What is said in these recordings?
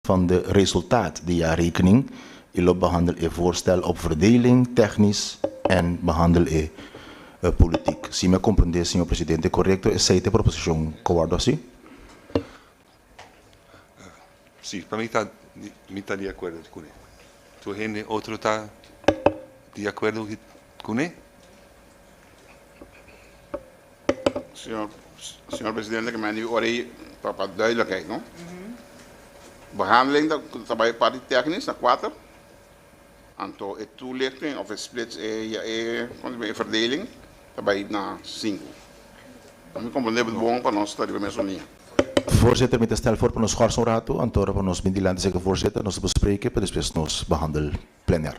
van de resultaat, de jaarrekening. Ilo behandel je voorstel op verdeling, technisch en behandel je politiek. Si me comprende, señor presidente, correcto, es esta proposición, cobardo así. Sí, para mí está de acuerdo con él. ¿Tu gente otro está de acuerdo con él? Señor presidente, que mij nu ori para duidelijkheid, no? Behandeling dat bij party technisch naar 4. Anto het toelichting of het split je verdeling daarbij naar 5. Dan komt het bon van ons dat we met zo'n Voorzitter, met de stel voor ons schorsonrato, antwoorden van ons middelande zeggen voorzitter, ons bespreken, per después nos behandel plenair.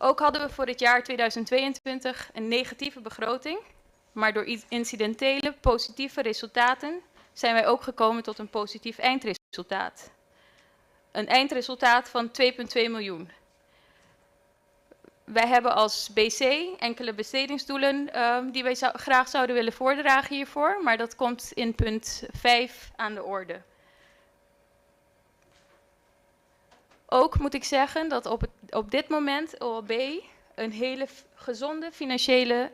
Ook hadden we voor het jaar 2022 een negatieve begroting, maar door incidentele positieve resultaten zijn wij ook gekomen tot een positief eindresultaat. Een eindresultaat van 2,2 miljoen. Wij hebben als BC enkele bestedingsdoelen die wij graag zouden willen voordragen hiervoor, maar dat komt in punt 5 aan de orde. Ook moet ik zeggen dat op dit moment OLB een hele gezonde financiële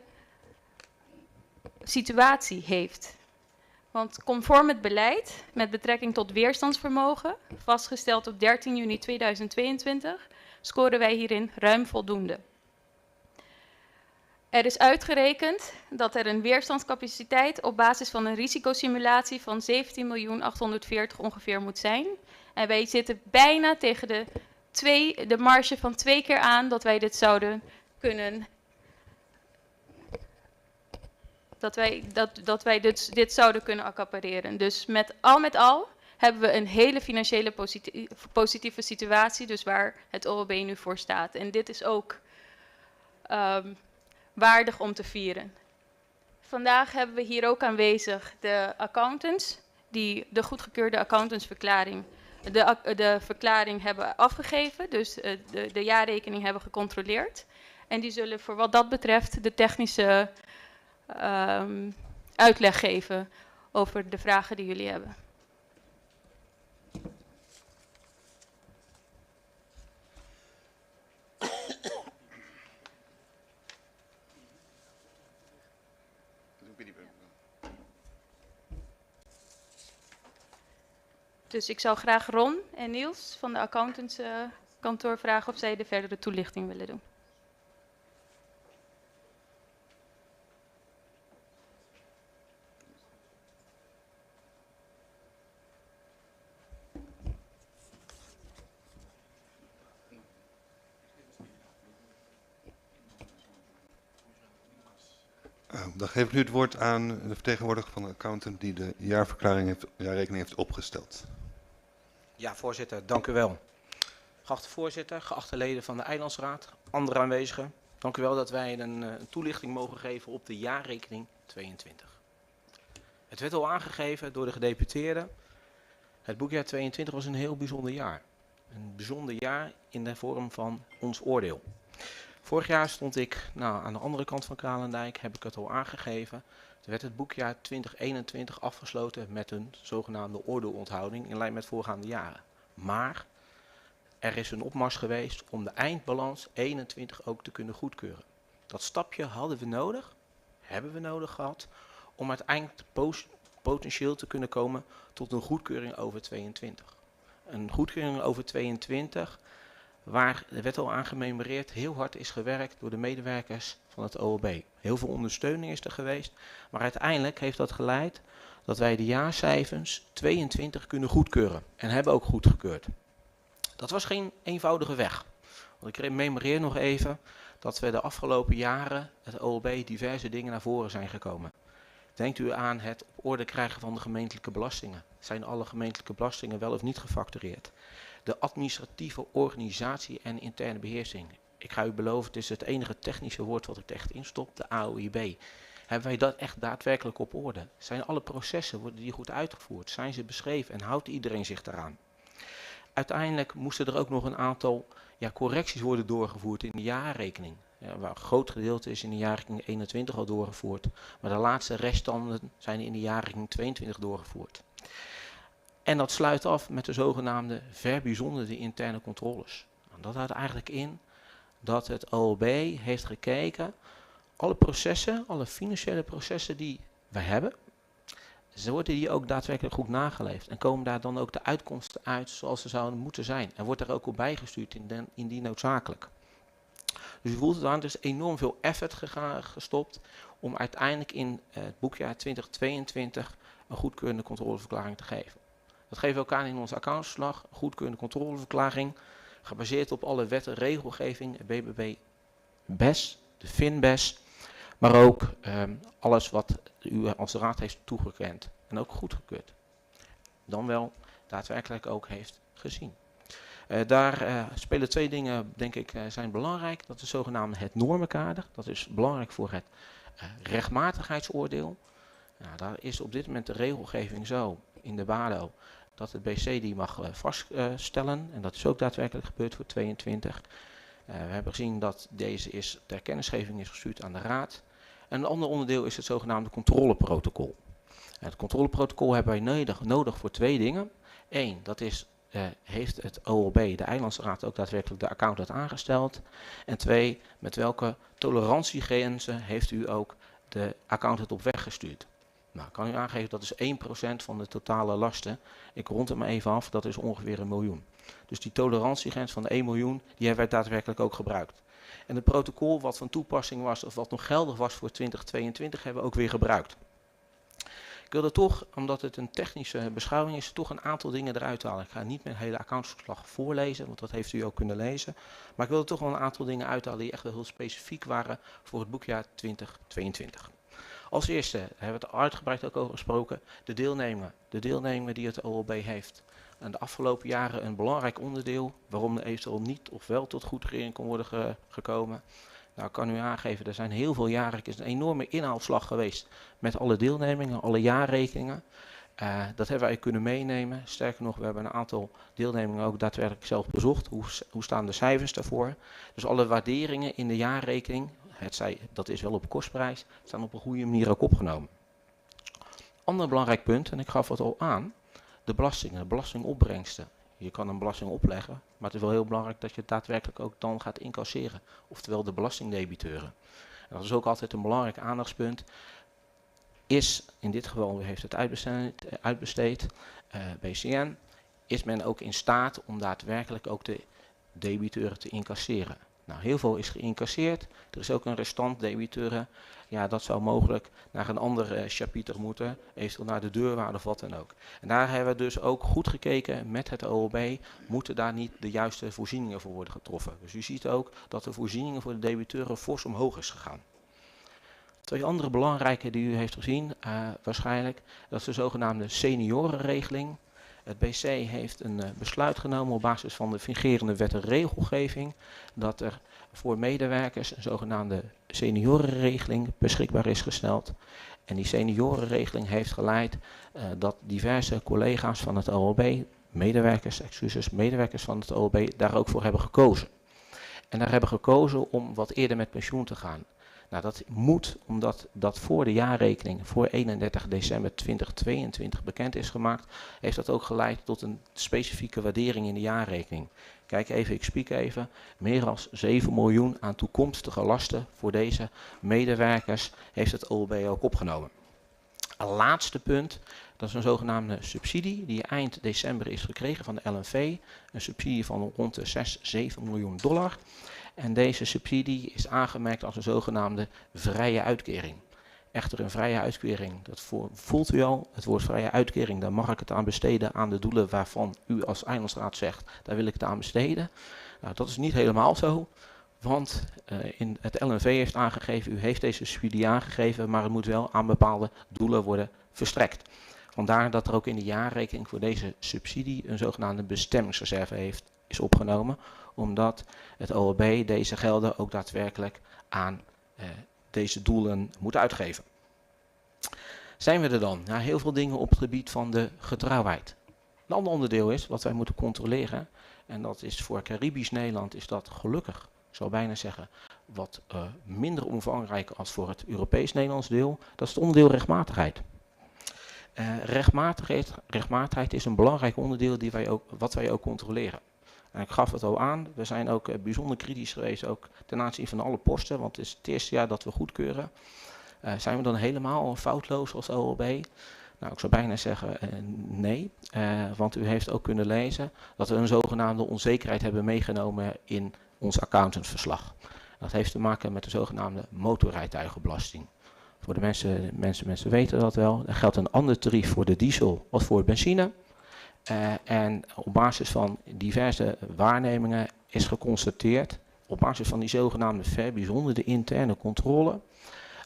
situatie heeft. Want conform het beleid met betrekking tot weerstandsvermogen, vastgesteld op 13 juni 2022, scoren wij hierin ruim voldoende. Er is uitgerekend dat er een weerstandscapaciteit op basis van een risicosimulatie van 17.840.000 ongeveer moet zijn. En wij zitten bijna tegen de marge van 2 keer aan dat wij dit zouden kunnen. Dat wij dit zouden kunnen accapareren. Dus met al hebben we een hele financiële positieve situatie, dus waar het OLB nu voor staat. En dit is ook waardig om te vieren. Vandaag hebben we hier ook aanwezig de accountants, die de goedgekeurde accountantsverklaring, de verklaring hebben afgegeven, dus de jaarrekening hebben gecontroleerd. En die zullen voor wat dat betreft de technische uitleg geven over de vragen die jullie hebben. Dus ik zou graag Ron en Niels van de accountantskantoor vragen of zij de verdere toelichting willen doen. Dan geef ik nu het woord aan de vertegenwoordiger van de accountant die de jaarrekening heeft opgesteld. Ja, voorzitter, dank u wel. Geachte voorzitter, geachte leden van de Eilandsraad, andere aanwezigen. Dank u wel dat wij een toelichting mogen geven op de jaarrekening 22. Het werd al aangegeven door de gedeputeerden. Het boekjaar 22 was een heel bijzonder jaar. Een bijzonder jaar in de vorm van ons oordeel. Vorig jaar stond ik aan de andere kant van Kralendijk, heb ik het al aangegeven. Er werd het boekjaar 2021 afgesloten met een zogenaamde oordeelonthouding in lijn met voorgaande jaren. Maar er is een opmars geweest om de eindbalans 21 ook te kunnen goedkeuren. Dat stapje hadden we nodig, hebben we nodig gehad, om uiteindelijk potentieel te kunnen komen tot een goedkeuring over 22. Een goedkeuring over 22 waar, er werd al aan gememoreerd, heel hard is gewerkt door de medewerkers van het OLB. Heel veel ondersteuning is er geweest, maar uiteindelijk heeft dat geleid dat wij de jaarcijfers 22 kunnen goedkeuren en hebben ook goedgekeurd. Dat was geen eenvoudige weg. Want ik memoreer nog even dat we de afgelopen jaren het OLB diverse dingen naar voren zijn gekomen. Denkt u aan het op orde krijgen van de gemeentelijke belastingen. Zijn alle gemeentelijke belastingen wel of niet gefactureerd? De administratieve organisatie en interne beheersing. Ik ga u beloven, het is het enige technische woord wat ik echt instop, de AOIB. Hebben wij dat echt daadwerkelijk op orde? Zijn alle processen, worden die goed uitgevoerd? Zijn ze beschreven en houdt iedereen zich daaraan? Uiteindelijk moesten er ook nog een aantal correcties worden doorgevoerd in de jaarrekening. Waar een groot gedeelte is in de jaarrekening 21 al doorgevoerd. Maar de laatste reststanden zijn in de jaarrekening 22 doorgevoerd. En dat sluit af met de zogenaamde verbijzonderde interne controles. En dat houdt eigenlijk in dat het OLB heeft gekeken, alle processen, alle financiële processen die we hebben, worden die ook daadwerkelijk goed nageleefd. En komen daar dan ook de uitkomsten uit zoals ze zouden moeten zijn. En wordt er ook op bijgestuurd indien noodzakelijk. Dus u voelt het aan, er is enorm veel effort gestopt om uiteindelijk in het boekjaar 2022 een goedkeurende controleverklaring te geven. Dat geven we elkaar in onze accountsverslag, een goedkeurende controleverklaring, gebaseerd op alle wet en regelgeving, BBB, BES, de FinBES, maar ook alles wat u als raad heeft toegekend en ook goedgekeurd. Dan wel daadwerkelijk ook heeft gezien. Daar spelen 2 dingen, denk ik, zijn belangrijk. Dat is het zogenaamde het normenkader. Dat is belangrijk voor het rechtmatigheidsoordeel. Nou, daar is op dit moment de regelgeving zo in de BADO dat het BC die mag vaststellen. En dat is ook daadwerkelijk gebeurd voor 22. We hebben gezien dat deze ter kennisgeving is gestuurd aan de Raad. En een ander onderdeel is het zogenaamde controleprotocol. Het controleprotocol hebben wij nodig voor 2 dingen. 1, dat is, heeft het OLB, de Eilandsraad, ook daadwerkelijk de accountant aangesteld. En 2, met welke tolerantiegrenzen heeft u ook de accountant op weg gestuurd. Nou, ik kan u aangeven dat is 1% van de totale lasten. Ik rond hem even af, dat is ongeveer 1 miljoen. Dus die tolerantiegrens van 1 miljoen, die hebben wij daadwerkelijk ook gebruikt. En het protocol wat van toepassing was, of wat nog geldig was voor 2022, hebben we ook weer gebruikt. Ik wilde toch, omdat het een technische beschouwing is, toch een aantal dingen eruit halen. Ik ga niet mijn hele accountsverslag voorlezen, want dat heeft u ook kunnen lezen. Maar ik wilde toch wel een aantal dingen uithalen die echt wel heel specifiek waren voor het boekjaar 2022. Als eerste hebben we het uitgebreid ook over gesproken, de deelnemingen die het OLB heeft. En de afgelopen jaren een belangrijk onderdeel waarom er eventueel niet of wel tot goedkeuring kon worden gekomen. Nou, ik kan u aangeven, er zijn heel veel jaren, er is een enorme inhaalslag geweest met alle deelnemingen, alle jaarrekeningen. Dat hebben wij kunnen meenemen. Sterker nog, we hebben een aantal deelnemingen ook daadwerkelijk zelf bezocht. Hoe staan de cijfers daarvoor? Dus alle waarderingen in de jaarrekening, dat is wel op kostprijs, staan op een goede manier ook opgenomen. Ander belangrijk punt, en ik gaf het al aan, de belastingen, de belastingopbrengsten. Je kan een belasting opleggen, maar het is wel heel belangrijk dat je het daadwerkelijk ook dan gaat incasseren. Oftewel de belastingdebiteuren. En dat is ook altijd een belangrijk aandachtspunt. Is, in dit geval heeft het uitbesteed, BCN, is men ook in staat om daadwerkelijk ook de debiteuren te incasseren. Nou, heel veel is geïncasseerd. Er is ook een restant debiteuren. Ja, dat zou mogelijk naar een ander chapiter moeten, eventueel naar de deurwaarde of wat dan ook. En daar hebben we dus ook goed gekeken met het OLB, moeten daar niet de juiste voorzieningen voor worden getroffen. Dus u ziet ook dat de voorzieningen voor de debiteuren fors omhoog is gegaan. 2 andere belangrijke die u heeft gezien, waarschijnlijk, dat is de zogenaamde seniorenregeling. Het BC heeft een besluit genomen op basis van de fungerende wet en regelgeving dat er voor medewerkers een zogenaamde seniorenregeling beschikbaar is gesteld. En die seniorenregeling heeft geleid dat diverse collega's van het OLB, medewerkers van het OLB, daar ook voor hebben gekozen. En daar hebben gekozen om wat eerder met pensioen te gaan. Nou, dat moet, omdat dat voor de jaarrekening voor 31 december 2022 bekend is gemaakt, heeft dat ook geleid tot een specifieke waardering in de jaarrekening. Kijk even, ik spiek even, meer dan 7 miljoen aan toekomstige lasten voor deze medewerkers heeft het OLB ook opgenomen. Een laatste punt, dat is een zogenaamde subsidie die eind december is gekregen van de LNV. Een subsidie van rond de 6-7 miljoen dollar. En deze subsidie is aangemerkt als een zogenaamde vrije uitkering. Echter een vrije uitkering, dat voelt u al, het woord vrije uitkering, daar mag ik het aan besteden aan de doelen waarvan u als Eilandsraad zegt, daar wil ik het aan besteden. Nou, dat is niet helemaal zo, want het LNV heeft aangegeven, u heeft deze subsidie aangegeven, maar het moet wel aan bepaalde doelen worden verstrekt. Vandaar dat er ook in de jaarrekening voor deze subsidie een zogenaamde bestemmingsreserve is opgenomen, omdat het OLB deze gelden ook daadwerkelijk aan deze doelen moet uitgeven. Zijn we er dan? Nou, heel veel dingen op het gebied van de getrouwheid. Een ander onderdeel is wat wij moeten controleren, en dat is voor Caribisch Nederland is dat gelukkig, ik zou bijna zeggen, wat minder omvangrijk als voor het Europees Nederlands deel. Dat is het onderdeel rechtmatigheid. Rechtmatigheid is een belangrijk onderdeel wat wij ook controleren. En ik gaf het al aan, we zijn ook bijzonder kritisch geweest, ook ten aanzien van alle posten, want het is het eerste jaar dat we goedkeuren. Zijn we dan helemaal foutloos als OLB? Nou, ik zou bijna zeggen nee, want u heeft ook kunnen lezen dat we een zogenaamde onzekerheid hebben meegenomen in ons accountantsverslag. Dat heeft te maken met de zogenaamde motorrijtuigenbelasting. Voor de mensen weten dat wel. Er geldt een ander tarief voor de diesel als voor benzine. En op basis van diverse waarnemingen is geconstateerd, op basis van die zogenaamde bijzondere interne controle,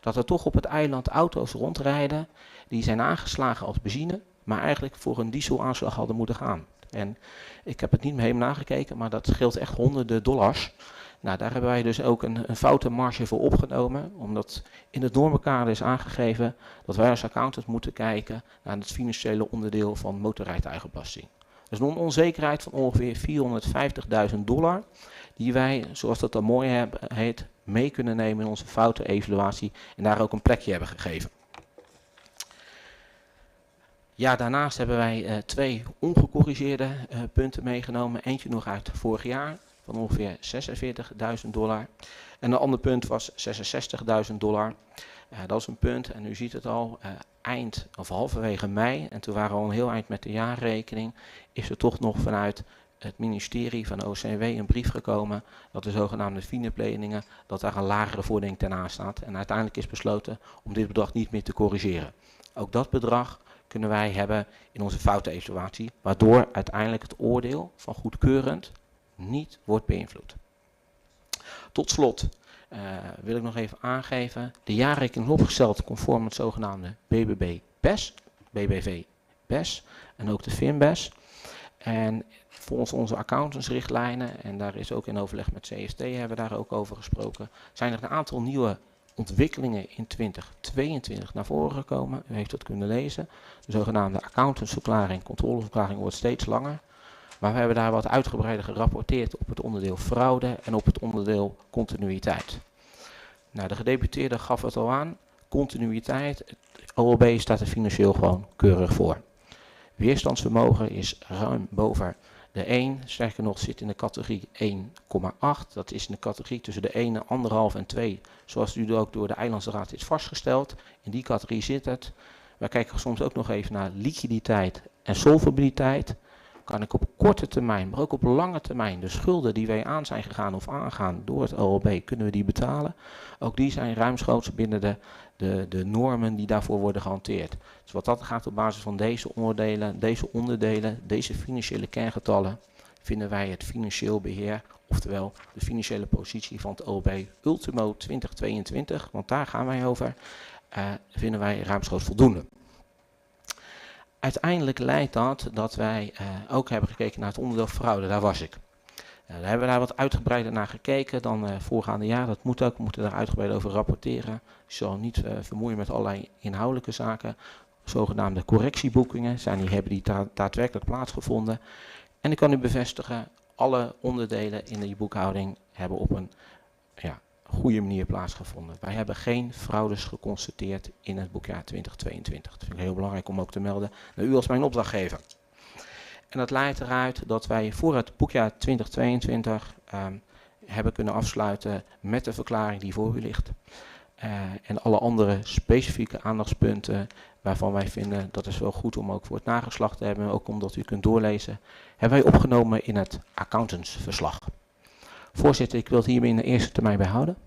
dat er toch op het eiland auto's rondrijden die zijn aangeslagen als benzine, maar eigenlijk voor een dieselaanslag hadden moeten gaan. En ik heb het niet meer helemaal nagekeken, maar dat scheelt echt honderden dollars. Nou, daar hebben wij dus ook een foute marge voor opgenomen, omdat in het normenkader is aangegeven dat wij als accountant moeten kijken naar het financiële onderdeel van motorrijtuigenbelasting. Dus een onzekerheid van ongeveer $450.000, die wij, zoals dat dan mooi heet, mee kunnen nemen in onze foute evaluatie en daar ook een plekje hebben gegeven. Ja, daarnaast hebben wij 2 ongecorrigeerde punten meegenomen. Eentje nog uit vorig jaar van ongeveer $46.000. En een ander punt was $66.000. Dat is een punt, en u ziet het al, eind of halverwege mei, en toen waren we al een heel eind met de jaarrekening, is er toch nog vanuit het ministerie van de OCW een brief gekomen dat de zogenaamde FINE-leningen, dat daar een lagere vordering ten aan staat. En uiteindelijk is besloten om dit bedrag niet meer te corrigeren. Ook dat bedrag kunnen wij hebben in onze foute-evaluatie, waardoor uiteindelijk het oordeel van goedkeurend niet wordt beïnvloed. Tot slot wil ik nog even aangeven, de jaarrekening is opgesteld conform het zogenaamde BBB-BES, BBV-BES en ook de FINBES. En volgens onze accountantsrichtlijnen, en daar is ook in overleg met CST, hebben we daar ook over gesproken, zijn er een aantal nieuwe ontwikkelingen in 2022 naar voren gekomen. U heeft dat kunnen lezen. De zogenaamde accountantsverklaring, controleverklaring wordt steeds langer. Maar we hebben daar wat uitgebreider gerapporteerd op het onderdeel fraude en op het onderdeel continuïteit. Nou, de gedeputeerde gaf het al aan. Continuïteit, het OLB staat er financieel gewoon keurig voor. Weerstandsvermogen is ruim boven de 1, sterker nog zit in de categorie 1,8. Dat is in de categorie tussen de 1, 1,5 en 2, zoals nu ook door de Eilandsraad is vastgesteld. In die categorie zit het. Wij kijken soms ook nog even naar liquiditeit en solvabiliteit. Kan ik op korte termijn, maar ook op lange termijn, de schulden die wij aan zijn gegaan of aangaan door het OLB, kunnen we die betalen? Ook die zijn ruimschoots binnen de normen die daarvoor worden gehanteerd. Dus wat dat gaat op basis van deze onderdelen, deze financiële kerngetallen, vinden wij het financieel beheer, oftewel de financiële positie van het OLB Ultimo 2022, want daar gaan wij over, vinden wij ruimschoots voldoende. Uiteindelijk leidt dat wij ook hebben gekeken naar het onderdeel fraude, daar was ik. Daar hebben we daar wat uitgebreider naar gekeken dan voorgaande jaar. Dat moet ook, we moeten daar uitgebreid over rapporteren. Ik zal niet vermoeien met allerlei inhoudelijke zaken. Zogenaamde correctieboekingen hebben die daadwerkelijk plaatsgevonden. En ik kan u bevestigen, alle onderdelen in die boekhouding hebben op een goede manier plaatsgevonden. Wij hebben geen fraudes geconstateerd in het boekjaar 2022. Dat vind ik heel belangrijk om ook te melden naar u als mijn opdrachtgever. En dat leidt eruit dat wij voor het boekjaar 2022 hebben kunnen afsluiten met de verklaring die voor u ligt. En alle andere specifieke aandachtspunten waarvan wij vinden dat is wel goed om ook voor het nageslacht te hebben, ook omdat u kunt doorlezen, hebben wij opgenomen in het accountantsverslag. Voorzitter, ik wil het hierbij in de eerste termijn bij houden.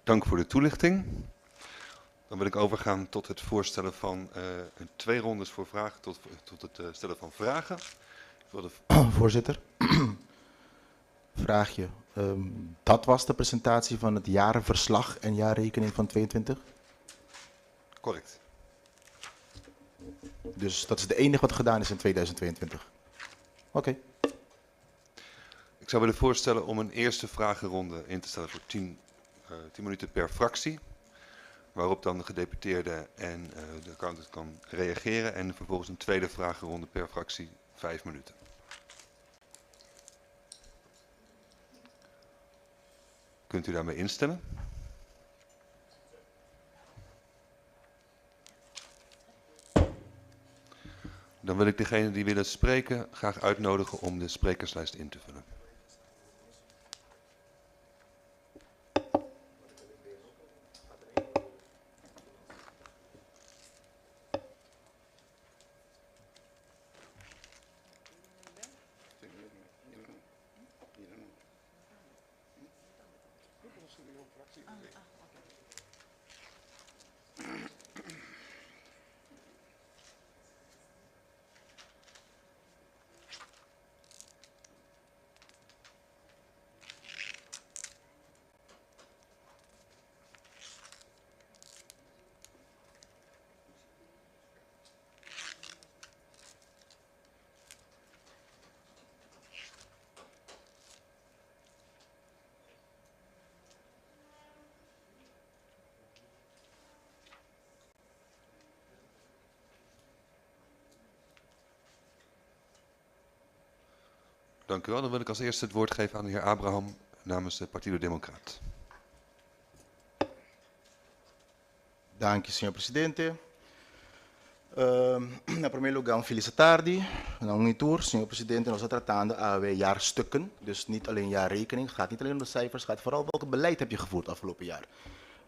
Dank voor de toelichting. Dan wil ik overgaan tot het voorstellen van 2 rondes voor vragen, tot het stellen van vragen. Ik wilde... Voorzitter, vraagje. Dat was de presentatie van het jarenverslag en jaarrekening van 22? Correct. Dus dat is het enige wat gedaan is in 2022? Oké. Ik zou willen voorstellen om een eerste vragenronde in te stellen voor 10 minuten per fractie. Waarop dan de gedeputeerde en de accountant kan reageren. En vervolgens een tweede vragenronde per fractie 5 minuten. Kunt u daarmee instemmen? Dan wil ik degenen die willen spreken graag uitnodigen om de sprekerslijst in te vullen. Dank u wel. Dan wil ik als eerste het woord geven aan de heer Abraham namens de Partido Democrat. Dank u, senhor presidente. Na primeiro lugar, felicitar-lhe na Unitur, senhor presidente. Nós estamos tratando de jaarstukken, dus niet alleen jaarrekening. Het gaat niet alleen om de cijfers, het gaat vooral welk beleid heb je gevoerd afgelopen jaar.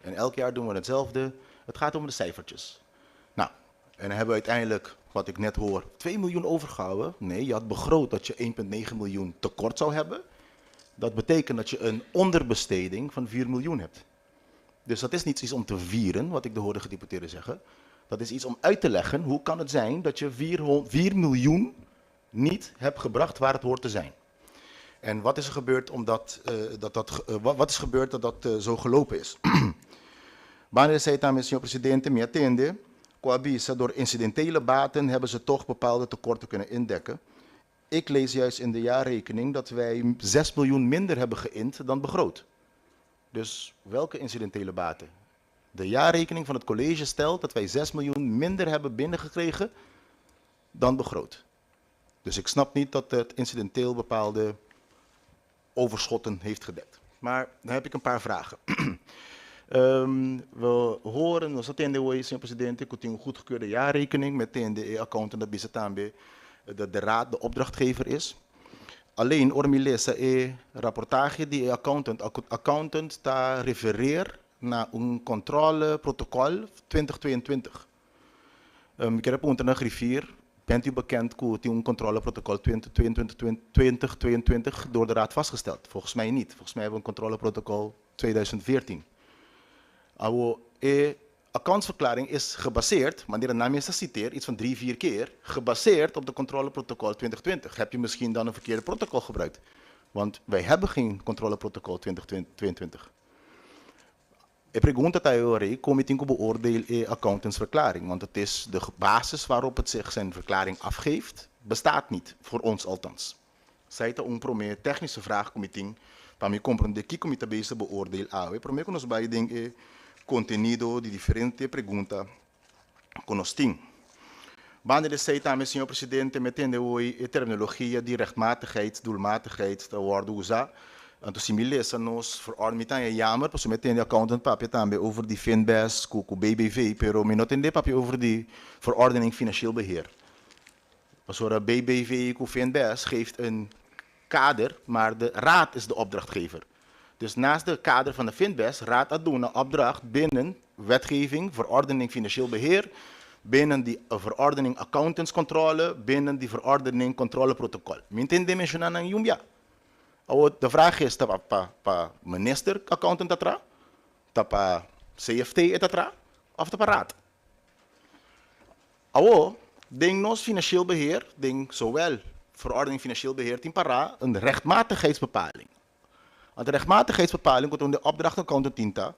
En elk jaar doen we hetzelfde. Het gaat om de cijfertjes. Nou, en dan hebben we uiteindelijk, wat ik net hoor, 2 miljoen overgehouden. Nee, je had begroot dat je 1,9 miljoen tekort zou hebben. Dat betekent dat je een onderbesteding van 4 miljoen hebt. Dus dat is niet iets om te vieren, wat ik de hoorde gedeputeerde zeggen. Dat is iets om uit te leggen, hoe kan het zijn dat je 4 miljoen niet hebt gebracht waar het hoort te zijn. En wat is er gebeurd dat dat zo gelopen is? Wanneer zei het senhor presidente, me attende, coabisa, door incidentele baten hebben ze toch bepaalde tekorten kunnen indekken. Ik lees juist in de jaarrekening dat wij 6 miljoen minder hebben geïnd dan begroot. Dus welke incidentele baten? De jaarrekening van het college stelt dat wij 6 miljoen minder hebben binnengekregen dan begroot. Dus ik snap niet dat het incidenteel bepaalde overschotten heeft gedekt. Maar dan heb ik een paar vragen. We horen, we zaten in de senhor presidente, ik een goedgekeurde jaarrekening met de accountant dat Bisatambe de raad, de opdrachtgever is. Alleen Ormilesa rapportage die accountant ta refereer naar een controleprotocol 2022. Ik heb een griffier. Bent u bekend dat een controleprotocol 2022 door de raad vastgesteld? Volgens mij niet. Volgens mij hebben we een controleprotocol 2014. De accountsverklaring is gebaseerd, wanneer de naam is citeer, iets van 3-4 keer, gebaseerd op de controleprotocol 2020. Heb je misschien dan een verkeerde protocol gebruikt? Want wij hebben geen controleprotocol 2022. Ik pergunta tayo comité beoordeel accountantsverklaring, want het is de basis waarop het zich zijn verklaring afgeeft, bestaat niet, voor ons althans. Zij te een technische vraag comité, waarmee comprende que comité bezig beoordeel aan. We promeer ons bij denk contenido die diferente pergunta conosting. Wanneer zij daarmee, senhor presidente, meteen de terminologie die rechtmatigheid, doelmatigheid te worden usa. En toen simuleren nos verordening aan jammer, pas meteen de accountant papje tambe over die Finbest, Kuku BBV, pero minot in de papje over die verordening financieel beheer. Pas voor BBV, Kuku Finbest geeft een kader, maar de raad is de opdrachtgever. Dus naast de kader van de Finbest, raad dat doen een opdracht binnen wetgeving, verordening financieel beheer, binnen die verordening accountantscontrole, binnen die verordening controleprotocol. Minten dimensionan ng Yumbia. De vraag is, tapa minister accountant tatra, tapa CFT tatra, of tapa raad. Ding nos financieel beheer, ding zowel verordening financieel beheer in para een rechtmatigheidsbepaling. Aan de rechtmatigheidsbepaling komt de opdracht accountant tinta,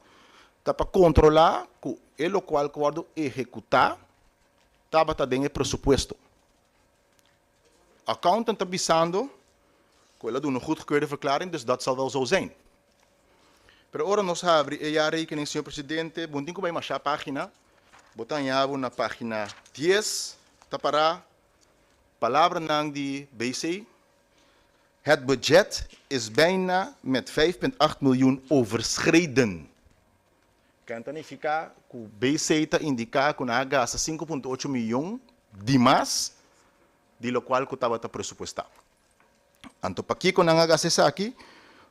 tapa controla, ku elo qual worden executa, tabata dinge presupuesto. Accountant tabisando. We doen een goedgekeurde verklaring, dus dat zal wel zo zijn. Pero ora nos abre jaarrekening, senhor presidente, buntinko bij masha pagina, botan jabo na pagina 10, tapara, palabra nang die BC. Het budget is bijna met 5,8 miljoen overschreden. Kan dan ficar que BC ta indicar que na gasta 5,8 miljoen de mais, de lo qual que estava presupuestado. Anto pa kiko nangagasesa aqui,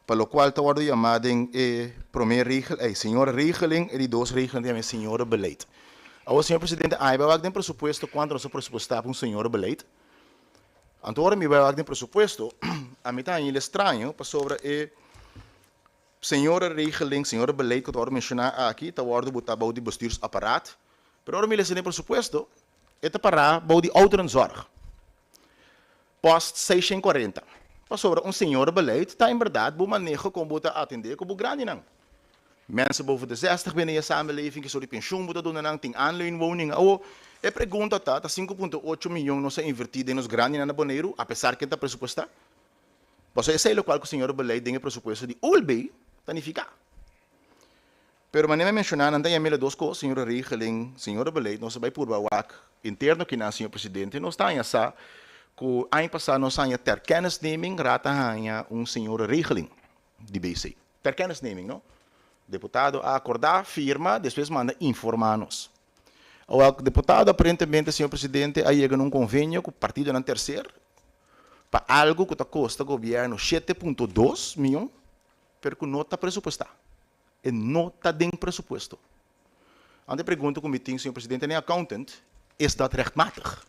para lo qual te worden chamado primeira regel, senhora regeling e die dos regeling die senhora beleid. Ao senhor presidente, ai vai den presupuesto quando nós presupuestava senhora beleid. Anto me vai den presupuesto, a mim tá ele estranho para sobre senhora regeling, senhora beleid que te worden mencionar aqui, te worden botar die bestuursapparaat. Pero ora me lees den presupuesto, te para bou die ouderenzorg. Post 640. Sobre een seniorenbeleid, dat inderdaad boe manejo kon moeten attenderen op grandinang. Mensen boven de 60 binnen je samenleving, zo die pensioen moeten doen en dan ting aanleunwoningen. Ik pregunta dat 5,8 miljoen no se invertido in ons grandinang na Bonaire, a pesar que está presupuesta. Pues ese es lo cual que el seniorenbeleid dinge presupuesto die OLB tanifica. Pero wanneer we mencionan, dan hebben we dos cosas, seniorenregeling, seniorenbeleid, no se bij purba wak, interno que na senhor presidente, no está en essa que ano passado nós tínhamos ter kennisneming, rata hanya senhora regeling de BC. Ter kennisneming, não? Deputado a acordar, firma, depois manda informar-nos. O deputado, aparentemente, senhor presidente, aí chega num convênio com o partido na terceira, para algo que custa o governo 7,2 milhões, porque não está pressupostar. E não está dentro do pressuposto. Ante pergunta que me tem, senhor presidente, nem accountant, is dat rechtmatig?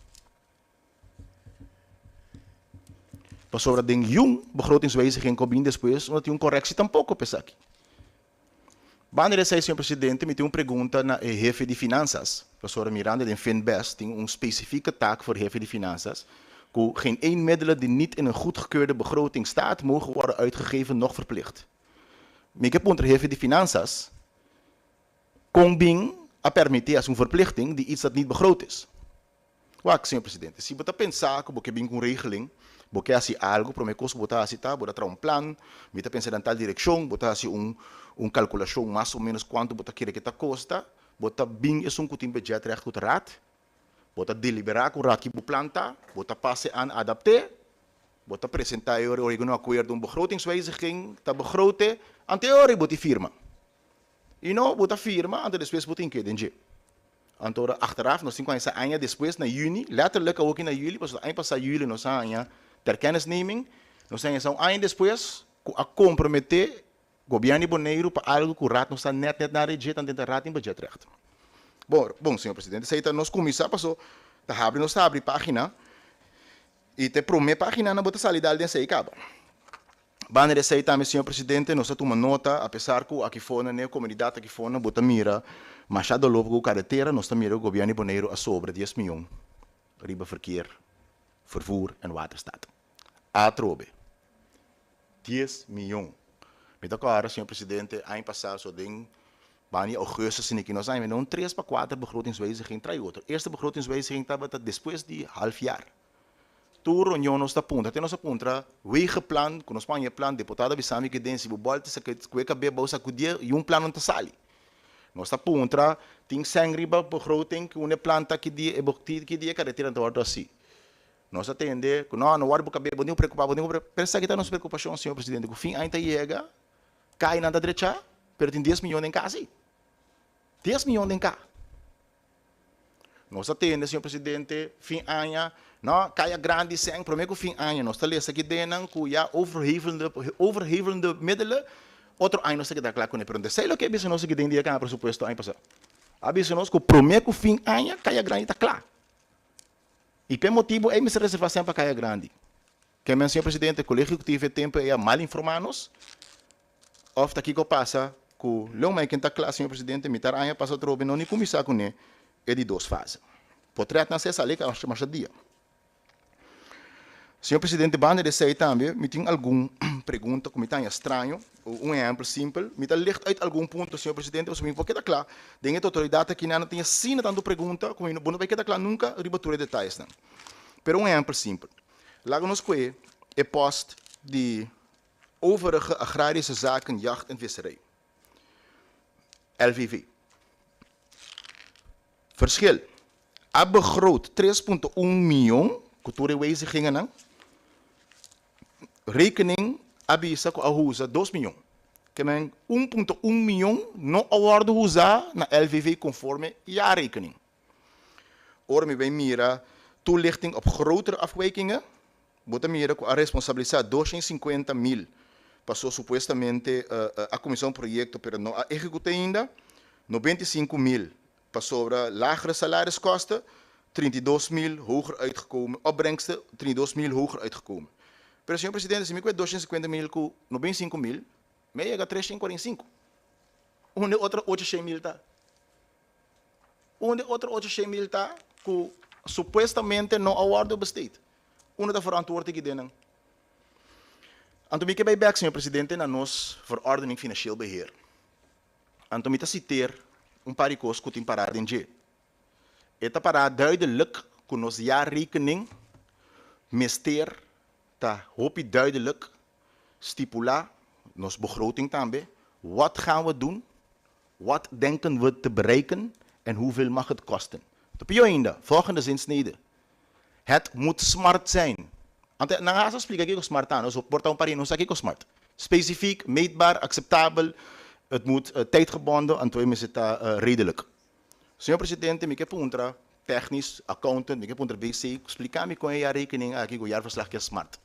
Para sobre de begrotingswijziging komen depois, omdat hij correctie tampouco pensa aqui. Wanneer hij, senhor presidente, me tem pergunta na jefe de finanças, professora Miranda de Finbest, tem specifieke taak voor jefe de finanças, que geen één middelen die niet in een goedgekeurde begroting staat, mogen worden uitgegeven, nog verplicht. Maar ik heb onder jefe de finanças, combin a permitir als een verplichting die iets dat niet begroot is. Wacht, senhor presidente, se você pensar que você tem uma regeling, você faz algo, para me costa botar assim, tá, botar um plano, você pensa em tal direção, botar assim calculação mais ou menos quanto você quer que tá costa, botar bem isso que tem budget recht goed raad, botar deliberar com o raad que o planta, botar passe aan adapter, botar apresentar o original acordo begrotingswijziging, tá begroten, aan theorie botar firma. E não botar firma, antes depois botar inkedinje. Antwoorden achteraf, nog 5 jaar después, na juni, letterlijk ook in juli, pas eind pas juli, nog zijn ter kennisneming, nog zijn zo'n eind después, a comprometer, governo Bonaire, para algo que o rato não está net na região, tanto de rato em budgetrecht. Bom, senhor presidente, sei que nós começamos, passou, nós abre página, e te promete página na bota salida de sei acaba. Banner de sei também, senhor presidente, nós toma nota, apesar que aqui fora, né, comunidade aqui fora, bota mira, Machado Lobo carretera, nós também o governo Bonaire a sobre 10 miljoen. Riba verkeer, vervoer en waterstaat. Atrobe. 10 miljoen. Met elkaar, senhor presidente, ano passado, zo ding, bani augustus en ik nós zijn, we doen 3 para 4 begrotingswijziging, 3 outro. Eerste begrotingswijziging estava depois de half jaar. Toen reunião nos punta, até nossa punta, wegeplan, com nos plan, deputada Bissami que dense, o bolte se que cabe bolsa cudia e plan não sali. Nossa punta, tem sangue para begroting, que uma planta que dia carretera de ordem assim. Nós atende, que não hora porque bebo nem preocupado, nem pensa que tá nossa preocupação, senhor presidente, que o fim ainda chega, cai na direita, pero tem 10 milhões em casa. 10 milhões em casa. Nós atende, senhor presidente, fim ano, não, cai grande sem, prometo que fim ano, nós talvez aqui dentro, que já overhevelende middelen, outro ano nós aqui claro com ele, pergunta, sei lá que é nós aqui dentro dia que presupuesto ano passado. Abismo nós que prometo que fim ano, cai grande está claro. E pelo motivo é essa reservação para cai grande. Que meu senhor presidente, o colégio que tive tempo é mal informar-nos, ou aqui que passa, que o Leão que está claro, senhor presidente, me tar ano passa outro, não nem começar com ele, é de 2 fases. Portanto, não sei se ali que nós chamamos de dia. Senhor presidente, banda de sei também, me tem alguma pergunta que me está estranho, exemplo simples, me está licht uit algum ponto, senhor presidente, ou se porque está claro, tem a autoridade aqui não tem assim tanto pergunta, como não vai quedar claro nunca ribatura de detalhes, não. Pero exemplo simples. Lá nos que é post de overige agrarische zaken, jacht en visserij. LVV. Verschil. A begroot 3,1 miljoen, cultuurwijzigingen dan. Rekening abisa com a usa 2 miljoen. Que men 1,1 miljoen não award usar na LVV conforme jaarrekening. Ora bij mira toelichting op grotere afwijkingen. Bota mira com a responsabilidade 250 mil. Passou supostamente a comissão projeto, pero não a executa ainda. 95 mil. Passou sobre lagere salariskosten. 32 mil hoger uitgekomen. Opbrengsten 32 mil hoger uitgekomen. Pero, senhor presidente, se me cuesta 250 mil com 95 mil, me chega a 345. Onde outra 800 mil está? Onde outra 800 mil está que supostamente não awardo besteed? Onde está verantwoord aqui dentro? Anto me bij back, senhor presidente, na nos verordening financieel beheer. Anto me citeer paar coisas que tem parado em G. Het para duidelijk que nos jaarrekening mister ta hoop duidelijk stipula nos begroting tambe wat gaan we doen, wat denken we te bereiken en hoeveel mag het kosten. Op je einde, volgende zinsnede. Het moet smart zijn. Ante na asa explica que smart aan, so porta un parino sa que smart. Specifiek, meetbaar, acceptabel. Het moet tijdgebonden en twee is het redelijk. Senhor presidente, ik heb een technisch, accountant, ik heb een BC, explica-me com a rekening aqui o jaarverslag que é smart.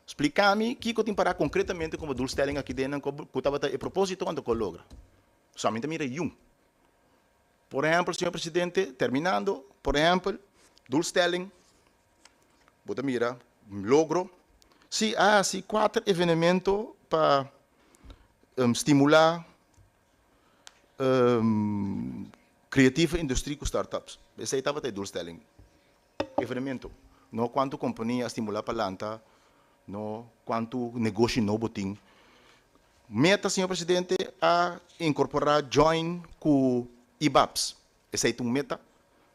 Explica-me que eu tenho para concretamente como doelstelling aqui dentro, que eu e propósito onde eu logra. Somente mira Por exemplo, senhor presidente, terminando, por exemplo, doelstelling, bota mira, logro. Se há 4 eventos para estimular creatieve industrie com startups. Essa é a doelstelling. Evenemento. Não quanto companhia estimular planta, não quanto negócio novo tem. Meta, senhor presidente, a incorporar join com IBAPS. Essa é uma meta.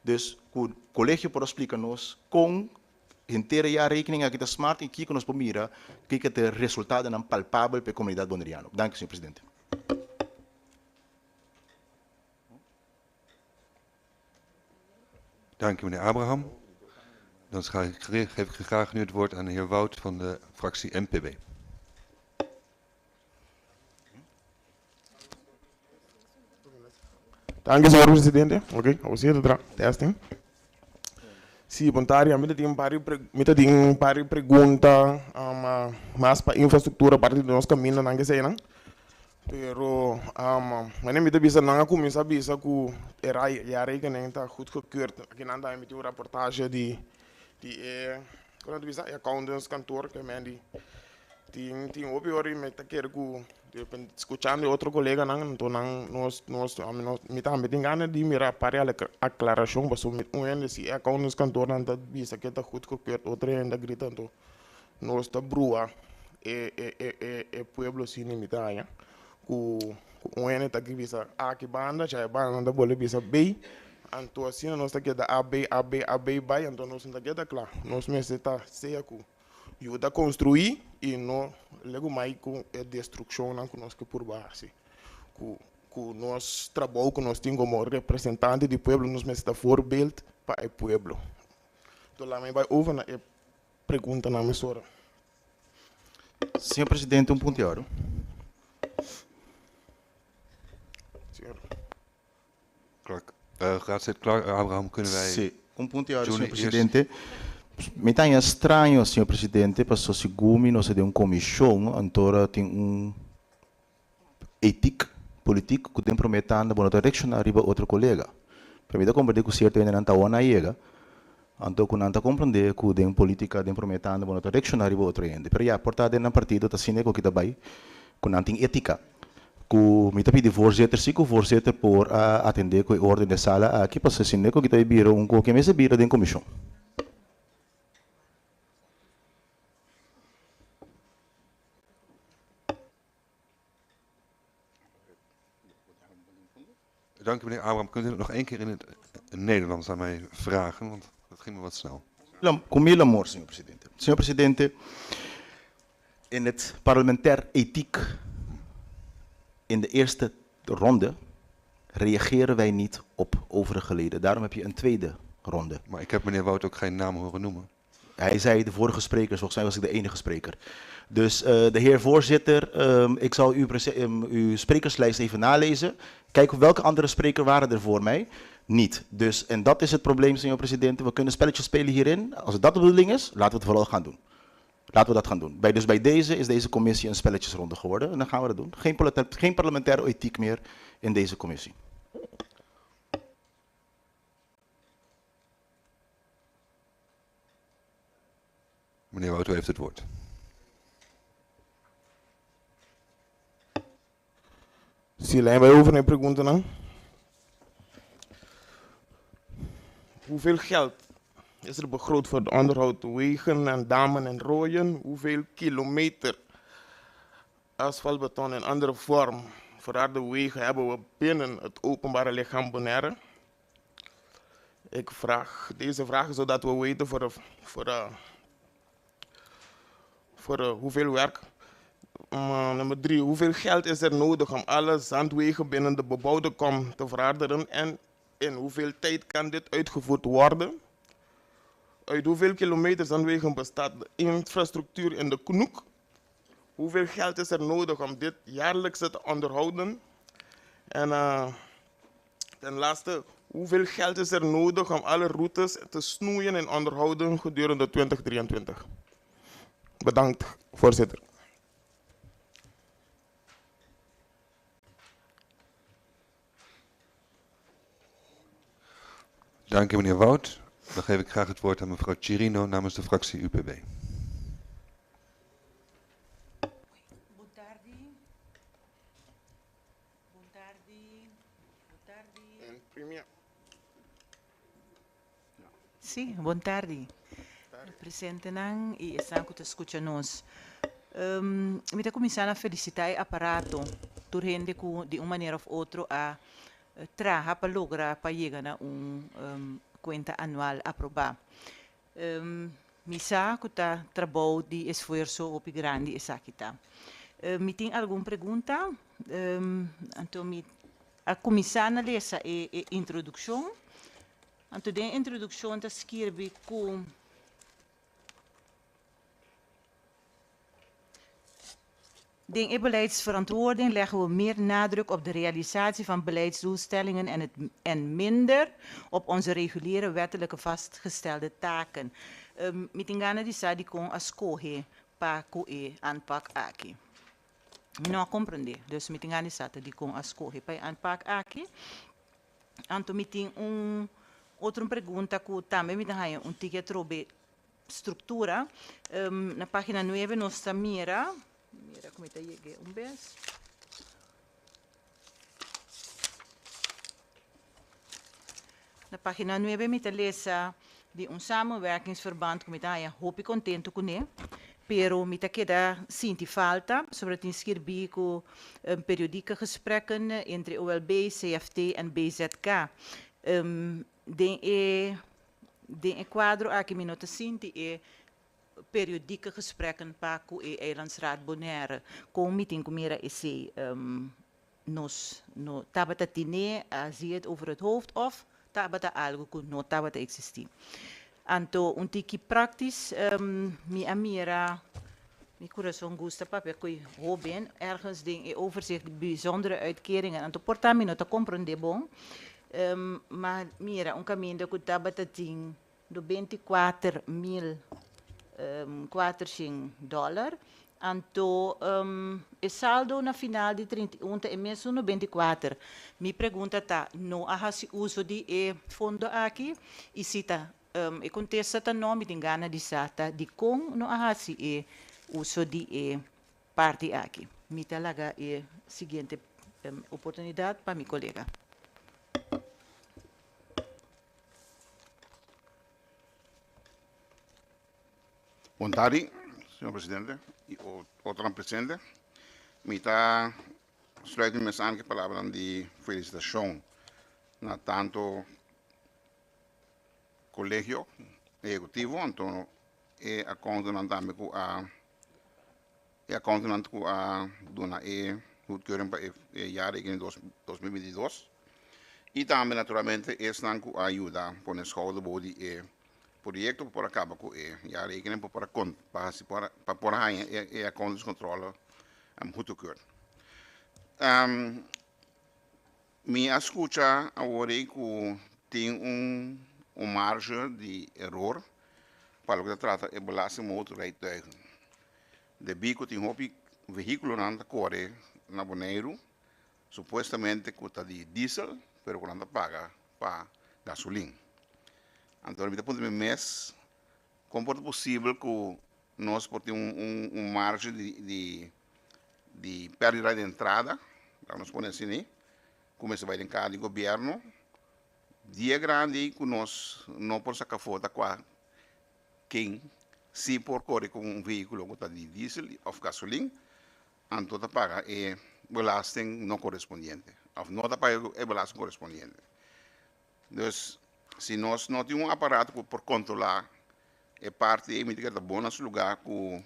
Dus, o colégio pode explicar-nos com inteira a rekening aqui da Smart e que nos pomira que o resultado é palpável para a comunidade boneriana. Dank, senhor presidente. Dank u, meneer Abraham. Dan geef ik graag nu het woord aan de heer Wout van de fractie NPB. Dank u, senhor presidente. Oké, vamos ver testing. Sim, voluntária, me tem um par de perguntas, mas para infraestrutura, parte do nosso caminho, não é não. Pero, mas nem me bisa não começa a bisa que era a rekening está goed gekeurd. Aqui não dá emitir uma reportagem de quando tu bisa accountants kantoor que me tem opiori me tá quer que escuchando outro colega não então nós me tá me tem ganas de mirar para a aclaração mas um ainda se accountants kantoor não tá bisa que tá goed gekeurd outro ainda gritando nós tá brua pueblo sin imitaia um ainda tá que bisa aqui banda já banda boleh bisa bem então assim nós tá que da AB vai então nós tá que da claro nós me está seja que ajuda a construir e não lego mais com a destruição não que nós que por baixo com nós trabalho que nós temos como representante do pueblo nós me está voorbeeld para o pueblo então lá me vai over na pergunta na emissora. Senhor presidente, ponto de ordem. Senhor. Raadslid Abraham, kunnen wij... Sim, ponto de ordem, Johnny, senhor presidente. Me está estranho, senhor presidente, para só segundo nós temos uma comissão, então tem ética política que tem prometendo para direcionar para outro colega. Para mim, compreender que o certo ainda não está na chega, então que não está compreender que tem política tem prometendo para direcionar para outro ainda. Pero já portada na partida está sendo que está bem, que não tem ética. Que me está pedindo voorzitter, sim que o voorzitter por atender com a ordem da sala aqui para se sendo que está biro que me se biro da comissão. Dank u, meneer Abraham. Kunt u het nog één keer in het Nederlands aan mij vragen? Want dat ging me wat snel. Com meu amor, senhor presidente. Senhor presidente, in het parlementair ethiek in de eerste ronde reageren wij niet op overige leden. Daarom heb je een tweede ronde. Maar ik heb meneer Wout ook geen naam horen noemen. Hij zei de vorige sprekers, volgens mij was ik de enige spreker. Dus de heer voorzitter, ik zal uw sprekerslijst even nalezen. Kijken welke andere sprekers waren er voor mij. Niet. Dus, en dat is het probleem, senhor president. We kunnen spelletjes spelen hierin. Als dat de bedoeling is, laten we het vooral gaan doen. Laten we dat gaan doen. Dus bij deze is deze commissie een spelletjesronde geworden. En dan gaan we dat doen. Geen parlementaire ethiek meer in deze commissie. Meneer Wout, u heeft het woord. Se lijn bij over een pergunta dan. Hoeveel geld is er begroot voor het onderhoud wegen en damen en rooien? Hoeveel kilometer asfaltbeton en andere vorm verharde wegen hebben we binnen het openbare lichaam Bonaire? Ik vraag deze vragen zodat we weten voor hoeveel werk. Nummer 3. Hoeveel geld is er nodig om alle zandwegen binnen de bebouwde kom te verharderen en in hoeveel tijd kan dit uitgevoerd worden? Uit hoeveel kilometers aan wegen bestaat de infrastructuur in de Knoek? Hoeveel geld is er nodig om dit jaarlijks te onderhouden? En ten laatste, hoeveel geld is er nodig om alle routes te snoeien en onderhouden gedurende 2023? Bedankt, voorzitter. Dank u, meneer Wout. Dan geef ik graag het woord aan mevrouw Chirino namens de fractie UPB. Sì, buon tardi. Presidente Nang e stanco te escucha-nos. Mi da começar a felicitar o aparato, torrendo de uma maneira ou outra a trabalhar para lograr para chegar na conta anual aprovada. Misa que está trabalho de esforço op grande essa aqui tá. Me tem alguma pergunta? Então a começar na essa introdução. Anto de introdução te escrevi com de beleidsverantwoording leggen we meer nadruk op de realisatie van beleidsdoelstellingen en minder op onze reguliere wettelijke vastgestelde taken. Mitingana di sa di kon ascoge pa koe aanpak aki. Não compreende. Dus mitingana di sa di kon ascoge pa aanpak aki. Anto miting outra pergunta que também me dá um ticket trobe estrutura. Na página 9 nós mira como está aí vez. Na página 9 me lesa de samenwerkingsverband que está aí hoop contento com ele. Pero me queda sinti falta sobre het inscribir periodieke gesprekken entre OLB, CFT en BZK. De quadro aqui me nota sinti periodieke gesprekken pa ku eilandsraad Bonaire com meeting kumira esse nos no tabata tine zie het over het hoofd of tabata algo ku no tabata existi. Anto un tiki praktisch mi amira mi corazon gusta papi kui hoben ergens ding overzicht bijzondere uitkeringen anto portami no ta comprende bon. Maar mira, un caminho que estava tating do 24.000 $400. Anto o saldo na final de 31 é mesmo no 24. Me pergunta tá, não há uso de fundo aqui e se tá e contesta tá nome de engana de sata de com não há uso de parte aqui. Me talaga seguinte oportunidade para meu colega. Boa tarde, senhor presidente e outro presidente. Me está sluitend met aan palavra de felicitação na tanto colegio executivo, então a condenante também com a condenante com a dona goedkeuring para o jaar in 2022 e também naturalmente estão com a ajuda por a schouder de projeto para acabar com já rekening para por a contas de controle goedkeur. Me escuta agora que tem margem de erro para o que trata de belasting motorrijtuigen. De bico tem veículo na corre na Bonaire, supostamente custa de diesel, pero quando paga para gasolina. Então, me ponto mês, como é possível que nós podemos margem de perda de entrada, nós podemos assim, como se vai em cada governo, dia grande que nós não podemos sacar foto com quem se por correr com veículo que está de diesel ou gasolina, então está paga belasting não correspondente, ou não está paga belasting correspondente. Então, se nós não temos aparato por controlar a parte de mitigar bom nesse lugar com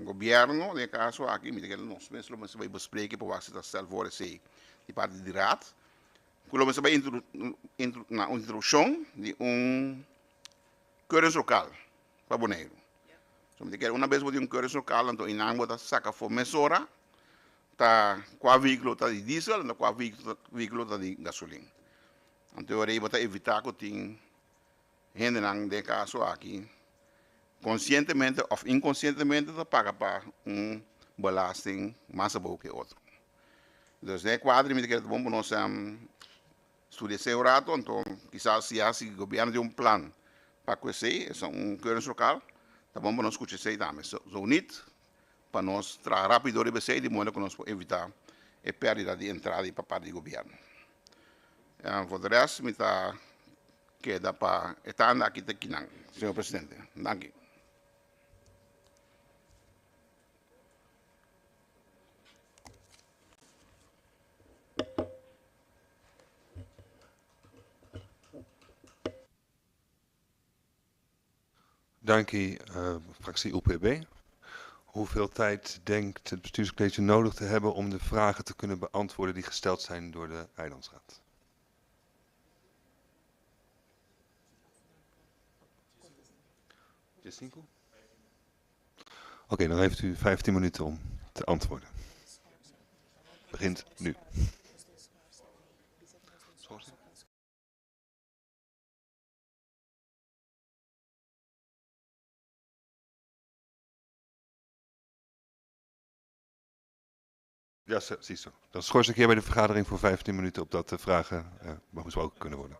o governo, no caso aqui, mitigar nós mesmos, mas vai bespreken para você estar salvo esse de parte de raad. Quando você vai na introdução de cursus local para Bonaire. So me quer uma vez vou ter cursus local, então inang vou sacar for mesora, tá qua veículo tá de diesel, e qua veículo tá de gasolina. Então eu vou evitar que tem gente nang de caso aqui conscientemente ou inconscientemente paga para belasting mais boa que outro. Dus de quadro me quer bom nós estudiar esse rato, então quizás se o governo tem plan para conhecer, é curso local, tá bom para nós conhecer também. So niet para nós trazer rápido de BC de modo que nós podemos evitar a perda de entrada para parte do governo. Voor de rest, me tá queda para estar aqui te Kinang, senhor presidente. Dank u. Dank u, fractie UPB. Hoeveel tijd denkt het bestuurscollege nodig te hebben om de vragen te kunnen beantwoorden die gesteld zijn door de Eilandsraad? Oké, dan heeft u 15 minuten om te antwoorden. Begint nu. Ja, zie zo. Dan schors ik hier bij de vergadering voor 15 minuten opdat de vragen besproken kunnen worden.